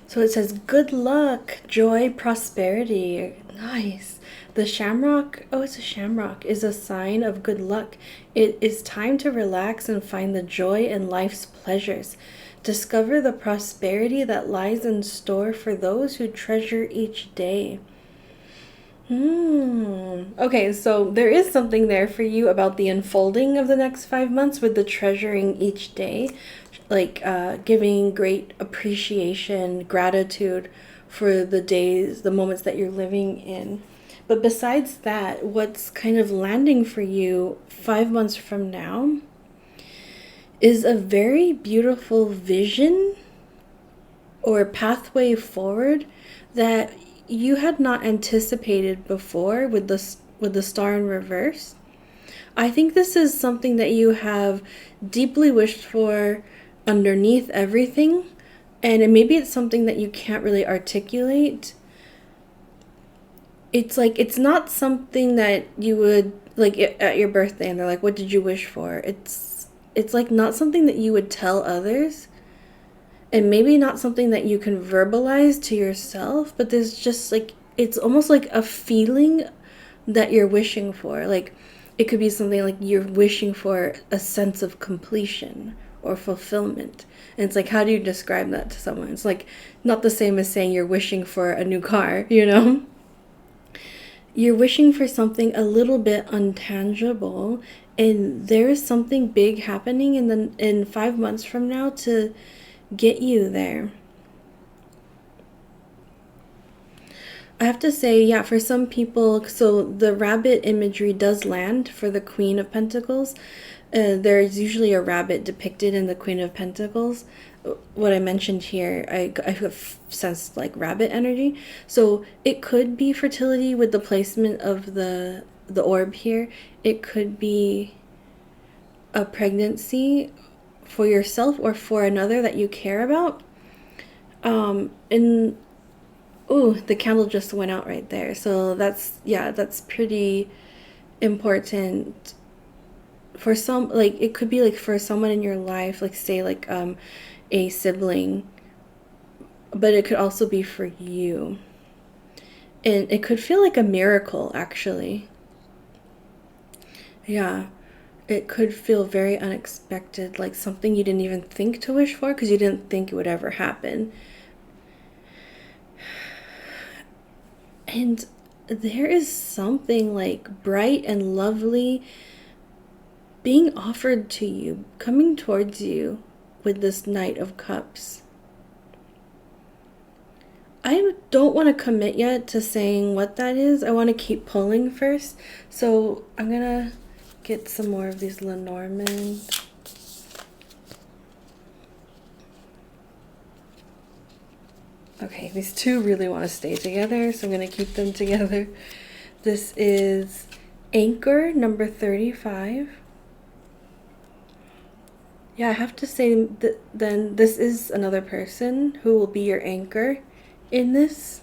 So it says, good luck, joy, prosperity. Nice. The shamrock, oh, it's a shamrock, is a sign of good luck. It is time to relax and find the joy in life's pleasures. Discover the prosperity that lies in store for those who treasure each day. Okay, so there is something there for you about the unfolding of the next 5 months with the treasuring each day, like giving great appreciation, gratitude for the days, the moments that you're living in. But besides that, what's kind of landing for you 5 months from now is a very beautiful vision or pathway forward that you had not anticipated before with the Star in reverse. I think this is something that you have deeply wished for underneath everything, and maybe it's something that you can't really articulate. It's like it's not something that you would like at your birthday and they're like, what did you wish for? It's like not something that you would tell others, and maybe not something that you can verbalize to yourself, but there's just like, it's almost like a feeling that you're wishing for. Like it could be something like you're wishing for a sense of completion or fulfillment. And it's like, how do you describe that to someone? It's like not the same as saying you're wishing for a new car, you know? You're wishing for something a little bit untangible, and there is something big happening in 5 months from now to get you there. I have to say, yeah, for some people, so the rabbit imagery does land for the Queen of Pentacles. There's usually a rabbit depicted in the Queen of Pentacles. What I mentioned here, I have sensed like rabbit energy. So it could be fertility with the placement of the orb here. It could be a pregnancy for yourself or for another that you care about. And ooh, the candle just went out right there. So that's pretty important. For some, like it could be like for someone in your life, like say like a sibling, but it could also be for you. And it could feel like a miracle, actually. Yeah, it could feel very unexpected, like something you didn't even think to wish for because you didn't think it would ever happen. And there is something like bright and lovely being offered to you, coming towards you with this Knight of Cups. I don't want to commit yet to saying what that is. I want to keep pulling first. So I'm going to get some more of these Lenormand. Okay, these two really want to stay together, so I'm going to keep them together. This is Anchor number 35. Yeah, I have to say that then this is another person who will be your anchor in this.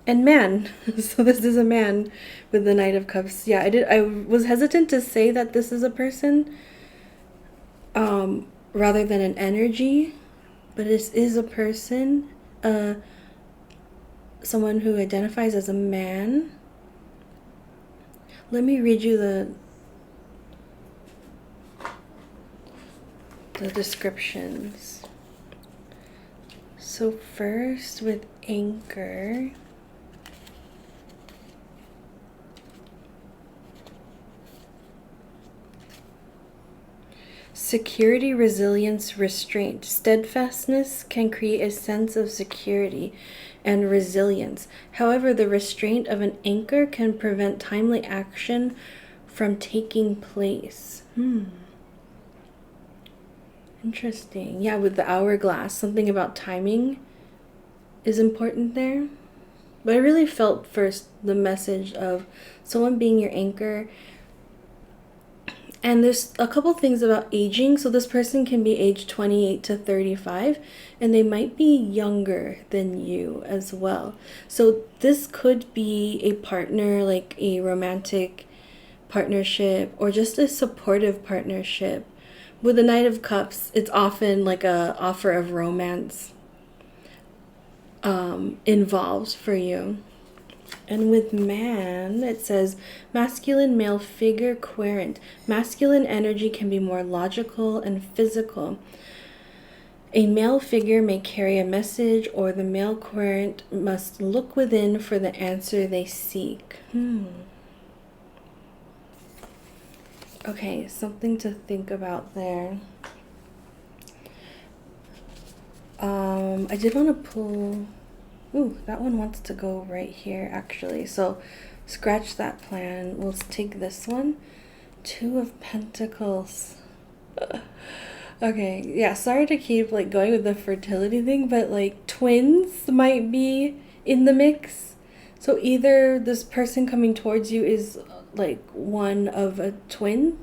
And man, so this is a man with the Knight of Cups. Yeah, I was hesitant to say that this is a person rather than an energy, but this is a person, someone who identifies as a man. Let me read you the descriptions. So first with Anchor, security, resilience, restraint. Steadfastness can create a sense of security and resilience. However, the restraint of an anchor can prevent timely action from taking place. Interesting. Yeah, with the hourglass, something about timing is important there. But I really felt first the message of someone being your anchor. And there's a couple things about aging. So this person can be aged 28 to 35, and they might be younger than you as well. So this could be a partner, like a romantic partnership or just a supportive partnership. With the Knight of Cups, it's often like a offer of romance involved for you. And with man, it says masculine male figure querent. Masculine energy can be more logical and physical. A male figure may carry a message, or the male querent must look within for the answer they seek. Okay, something to think about there. I did want to pull... Ooh, that one wants to go right here, actually. So, scratch that plan. We'll take this one. Two of Pentacles. Okay, yeah, sorry to keep, like, going with the fertility thing, but, like, twins might be in the mix. So, either this person coming towards you is, like, one of a twin.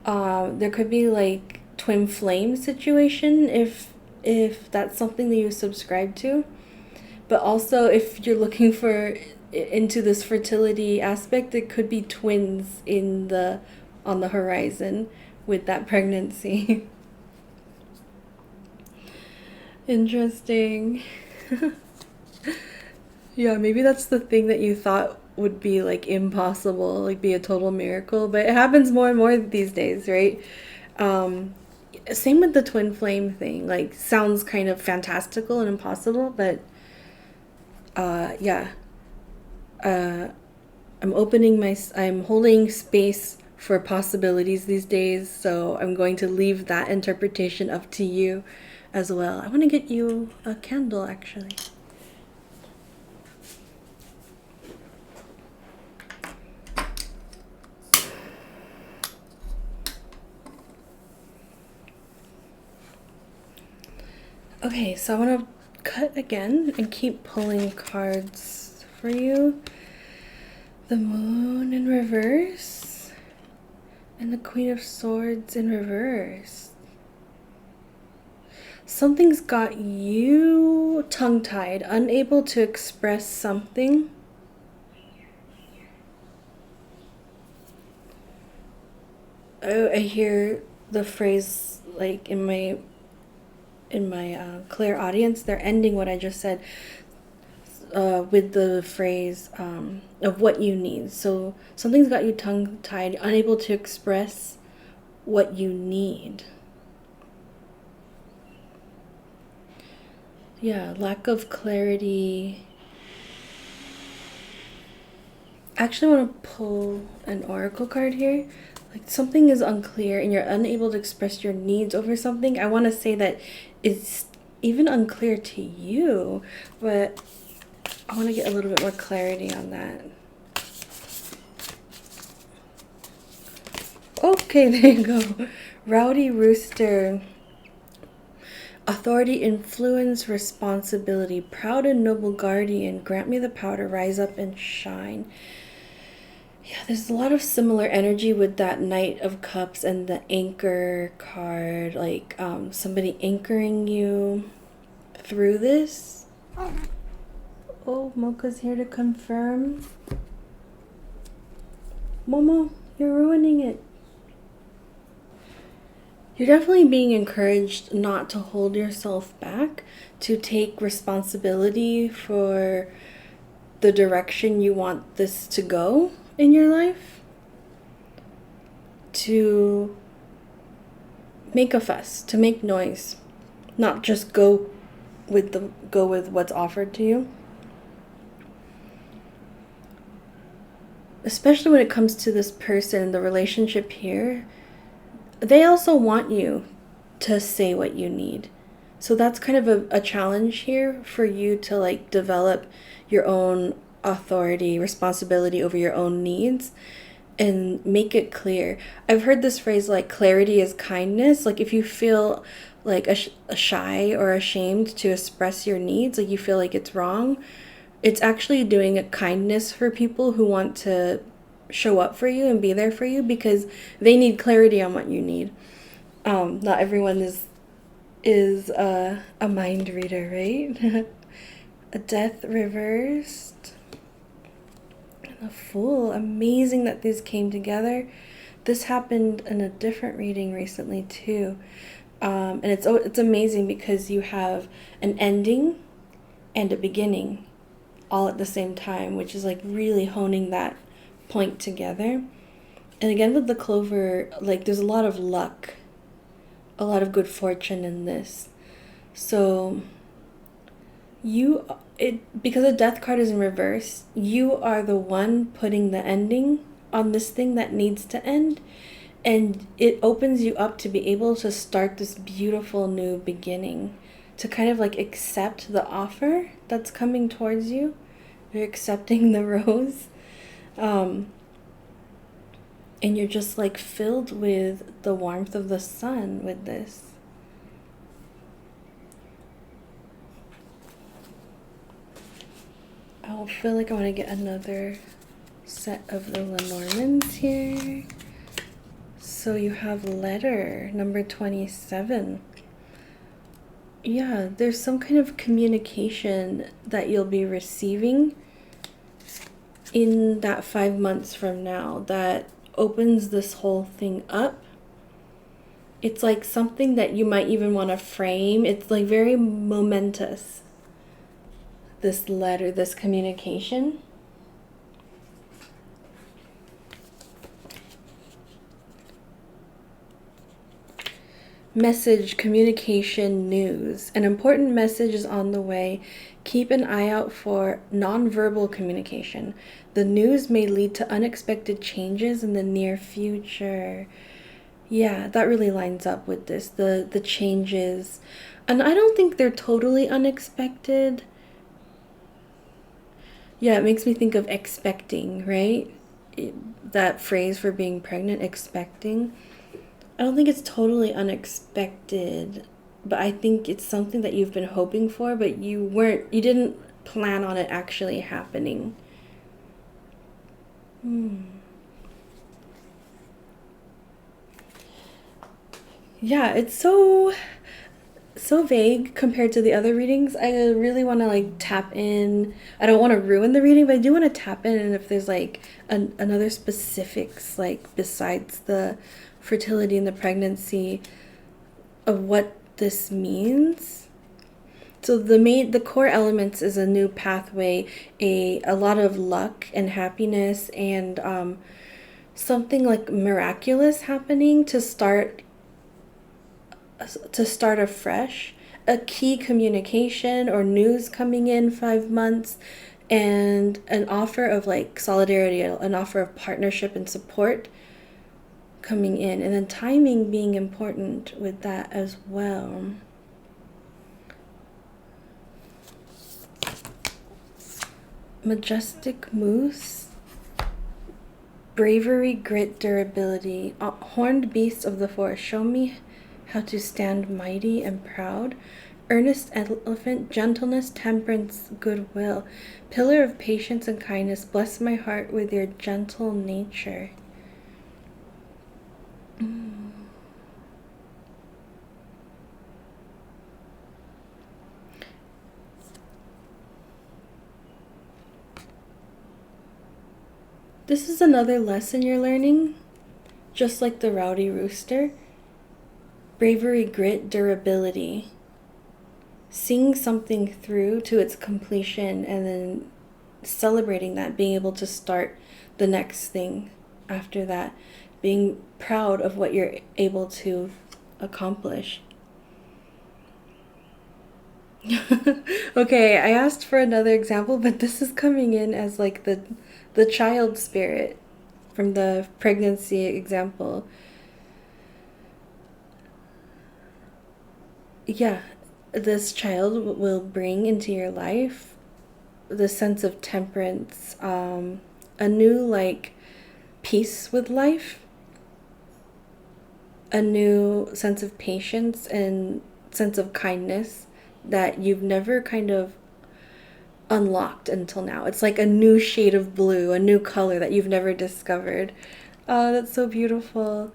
There could be, like, twin flame situation if that's something that you subscribe to. But also, if you're looking for into this fertility aspect, it could be twins on the horizon with that pregnancy. Interesting. Yeah, maybe that's the thing that you thought would be like impossible, like be a total miracle, but it happens more and more these days, right? Same with the twin flame thing. Like, sounds kind of fantastical and impossible, but I'm holding space for possibilities these days, so I'm going to leave that interpretation up to you as well. I want to get you a candle, actually. Okay, so I want to cut again and keep pulling cards for you. The Moon in reverse and the Queen of Swords in reverse. Something's got you tongue-tied, unable to express something. Oh, I hear the phrase like in my clair audience. They're ending what I just said. with the phrase of what you need. So something's got you tongue-tied, unable to express what you need. Yeah, lack of clarity. I actually want to pull an oracle card here. Like something is unclear and you're unable to express your needs over something. I want to say that it's even unclear to you, but I want to get a little bit more clarity on that. Okay, there you go. Rowdy Rooster. Authority, influence, responsibility. Proud and noble guardian. Grant me the power to rise up and shine. Yeah, there's a lot of similar energy with that Knight of Cups and the anchor card. Like somebody anchoring you through this. Oh, Mocha's here to confirm. Momo, you're ruining it. You're definitely being encouraged not to hold yourself back, to take responsibility for the direction you want this to go in your life, to make a fuss, to make noise, not just go with what's offered to you. Especially when it comes to this person, the relationship here, they also want you to say what you need. So that's kind of a challenge here for you to like develop your own authority, responsibility over your own needs and make it clear. I've heard this phrase like clarity is kindness. Like if you feel like shy or ashamed to express your needs, like you feel like it's wrong, it's actually doing a kindness for people who want to show up for you and be there for you because they need clarity on what you need. Not everyone is a mind reader, right? A death reversed. And a fool. Amazing that these came together. This happened in a different reading recently too. And it's amazing because you have an ending and a beginning all at the same time, which is like really honing that point together. And again with the Clover, like there's a lot of luck, a lot of good fortune in this. So because the death card is in reverse, you are the one putting the ending on this thing that needs to end, and it opens you up to be able to start this beautiful new beginning, to kind of like accept the offer that's coming towards you. You're accepting the rose. And you're just like filled with the warmth of the sun with this. I feel like I want to get another set of the Lenormands here. So you have letter number 27. Yeah, there's some kind of communication that you'll be receiving in that 5 months from now that opens this whole thing up. It's like something that you might even want to frame. It's like very momentous, this letter, this communication. Message, communication, news. An important message is on the way. Keep an eye out for nonverbal communication. The news may lead to unexpected changes in the near future. Yeah, that really lines up with this, the changes. And I don't think they're totally unexpected. Yeah, it makes me think of expecting, right? That phrase for being pregnant, expecting. I don't think it's totally unexpected, but I think it's something that you've been hoping for, but you didn't plan on it actually happening. Yeah, it's so vague compared to the other readings. I really want to like tap in. I don't want to ruin the reading, but I do want to tap in, and if there's like another specifics, like besides the fertility and the pregnancy, of what this means. So the core elements is a new pathway, a lot of luck and happiness, and something like miraculous happening to start afresh, a key communication or news coming in 5 months, and an offer of like solidarity, an offer of partnership and support coming in, and then timing being important with that as well. Majestic moose, bravery, grit, durability. Horned beasts of the forest, show me how to stand mighty and proud. Earnest elephant, gentleness, temperance, goodwill. Pillar of patience and kindness, bless my heart with your gentle nature. This is another lesson you're learning, just like the rowdy rooster. Bravery, grit, durability. Seeing something through to its completion and then celebrating that, being able to start the next thing after that, being proud of what you're able to accomplish. Okay, I asked for another example, but this is coming in as like the child spirit from the pregnancy example. Yeah, this child will bring into your life the sense of temperance, a new like peace with life, a new sense of patience and sense of kindness that you've never kind of unlocked until now. It's like a new shade of blue, a new color that you've never discovered. Oh, that's so beautiful.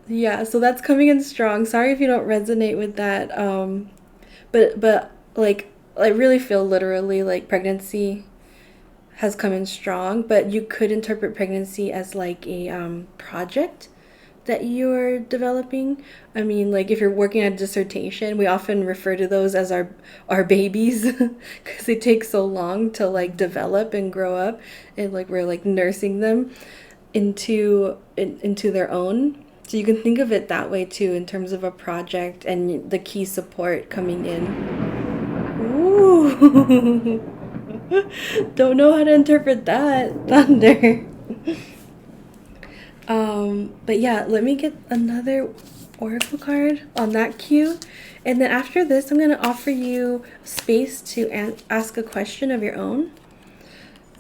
Yeah, so that's coming in strong. Sorry if you don't resonate with that. But like I really feel literally like pregnancy has come in strong, but you could interpret pregnancy as like a project that you're developing. I mean, like if you're working on a dissertation, we often refer to those as our babies because they take so long to like develop and grow up, and like we're like nursing them into their own. So you can think of it that way too, in terms of a project and the key support coming in. Ooh. Don't know how to interpret that. Thunder. But yeah, let me get another oracle card on that cue. And then after this, I'm going to offer you space to ask a question of your own.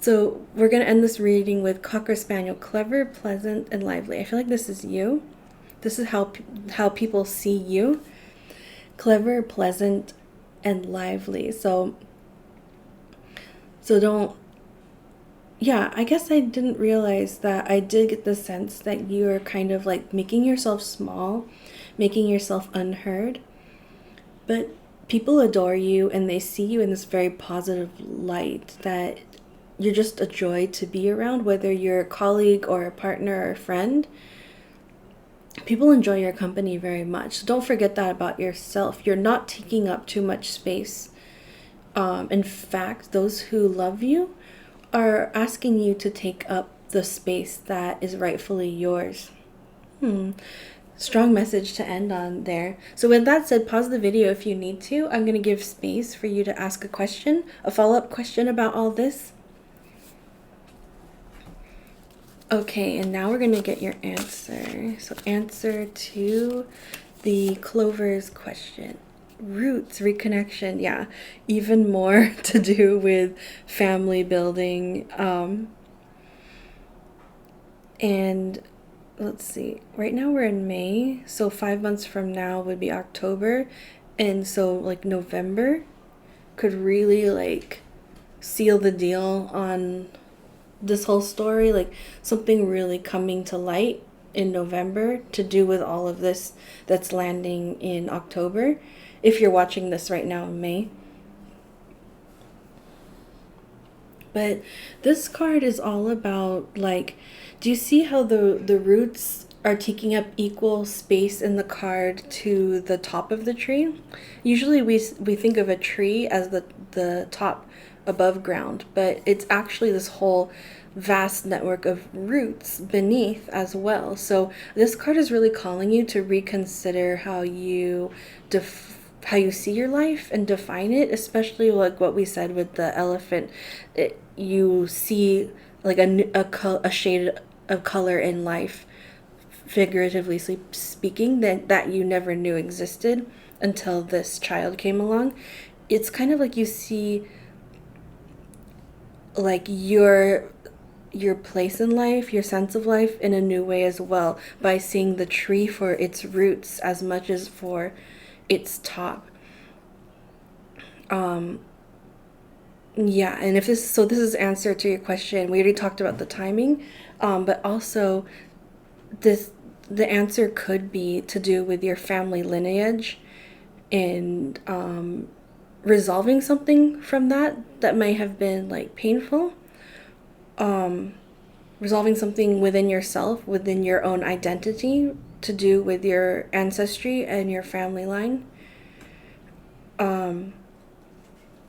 So we're going to end this reading with Cocker Spaniel, clever, pleasant, and lively. I feel like this is you. This is how people see you. Clever, pleasant, and lively. So don't, yeah, I guess I didn't realize that I did get the sense that you are kind of like making yourself small, making yourself unheard. But people adore you and they see you in this very positive light, that you're just a joy to be around, whether you're a colleague or a partner or a friend. People enjoy your company very much. So don't forget that about yourself. You're not taking up too much space. In fact, those who love you are asking you to take up the space that is rightfully yours. Strong message to end on there. So with that said, pause the video if you need to. I'm going to give space for you to ask a question, a follow-up question about all this. Okay, and now we're going to get your answer. So answer to the Clover's question. Roots, reconnection, yeah, even more to do with family building. And let's see, right now we're in May, so 5 months from now would be October, and so like November could really like seal the deal on this whole story, like something really coming to light in November to do with all of this that's landing in October, if you're watching this right now in May. But this card is all about like, do you see how the roots are taking up equal space in the card to the top of the tree. Usually we think of a tree as the top above ground, but it's actually this whole vast network of roots beneath as well. So this card is really calling you to reconsider how you how you see your life and define it, especially like what we said with the elephant. You see like a shade of color in life, figuratively speaking, that you never knew existed until this child came along. It's kind of like you see like your place in life, your sense of life in a new way as well, by seeing the tree for its roots as much as for its top. Yeah, and if this is answer to your question. We already talked about the timing, but also this the answer could be to do with your family lineage and resolving something from that may have been like painful. Resolving something within yourself, within your own identity, to do with your ancestry and your family line.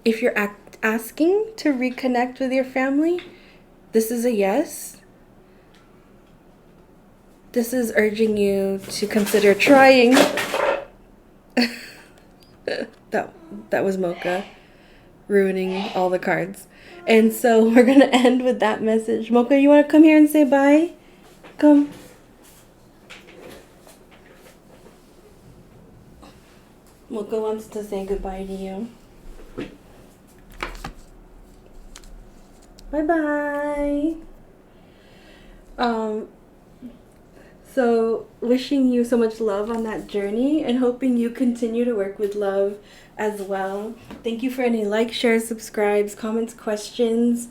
If you're asking to reconnect with your family, this is a yes. This is urging you to consider trying. that was Mocha ruining all the cards. And so we're going to end with that message. Mocha, you want to come here and say bye? Come. Mocha wants to say goodbye to you. Bye-bye. So wishing you so much love on that journey and hoping you continue to work with love as well. Thank you for any likes, shares, subscribes, comments, questions.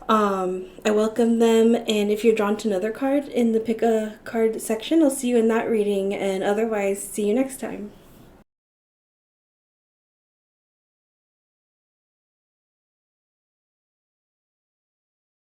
I welcome them, and if you're drawn to another card in the pick a card section, I'll see you in that reading, and otherwise, see you next time.